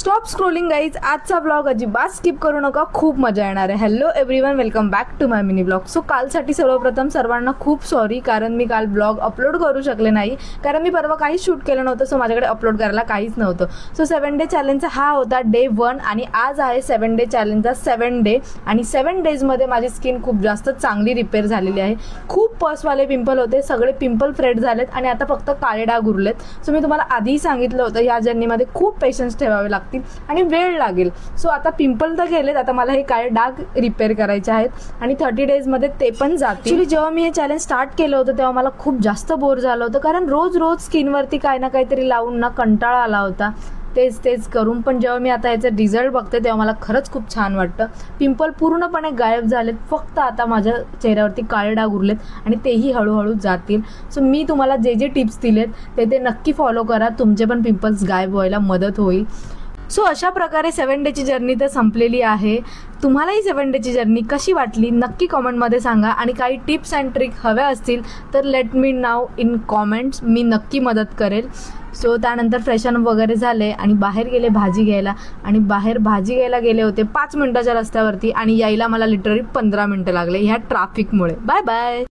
Stop scrolling guys, आजचा blog अजिबात skip करू नका, खूप मजा येणार आहे. Hello everyone, welcome back to my mini blog. So कालसाठी सर्वप्रथम सर्वांना खूप सॉरी, कारण मी काल ब्लॉग अपलोड करू शकले नाही, कारण मी परवा काहीच शूट केलं नव्हतं. सो माझ्याकडे अपलोड करायला काहीच नव्हतं. सो 7 डे चॅलेंजचा हा होता डे 1 आणि आज आहे 7 डे चॅलेंजचा 7 डे. आणि 7 डेजमध्ये माझी स्किन खूप जास्त चांगली रिपेअर झालेली आहे. खूप पसवाले पिंपल होते, सगळे पिंपल फ्रेड झालेत आणि आता फक्त काळे डाग उरलेत. सो मी तुम्हाला आधीही सांगितलं होतं या जर्नीमध्ये खूप पेशन्स ठेवावे लागतील आणि वेळ लागेल. सो आता पिंपल तर गेलेत, आता मला हे काळे डाग रिपेअर करायचे आहेत आणि 30 डेजमध्ये ते पण जातील. ॲक्च्युली जेव्हा मी हे चॅलेंज स्टार्ट केलं होतं तेव्हा मला खूप जास्त बोर झालं होतं, कारण रोज स्किनवरती काही ना काहीतरी लावून ना कंटाळा आला होता तेच करून. पण जेव्हा मी आता याचे रिझल्ट बघते तेव्हा मला खरंच खूप छान वाटतं. पिंपल पूर्णपणे गायब झालेत, फक्त आता माझ्या चेहऱ्यावरती काळे डाग उरलेत आणि तेही हळूहळू जातील. सो मी तुम्हाला जे टिप्स दिलेत ते नक्की फॉलो करा, तुमचे पण पिंपल्स गायब व्हायला मदत होईल. सो अशा प्रकारे 7 डेची जर्नी तर संपलेली आहे. तुम्हालाही 7 डेची जर्नी कशी वाटली नक्की कॉमेंटमध्ये सांगा, आणि काही टिप्स अँड ट्रिक हव्या असतील तर let me know in comments, मी नक्की मदत करेल. सो त्यानंतर फ्रेशन वगैरे झाले आणि बाहेर गेले भाजी घ्यायला, आणि बाहेर भाजी घ्यायला गेले होते 5 मिनिटाच्या रस्त्यावरती आणि यायला मला लिटरली 15 मिनिटं लागले ह्या ट्रॅफिकमुळे. Bye bye.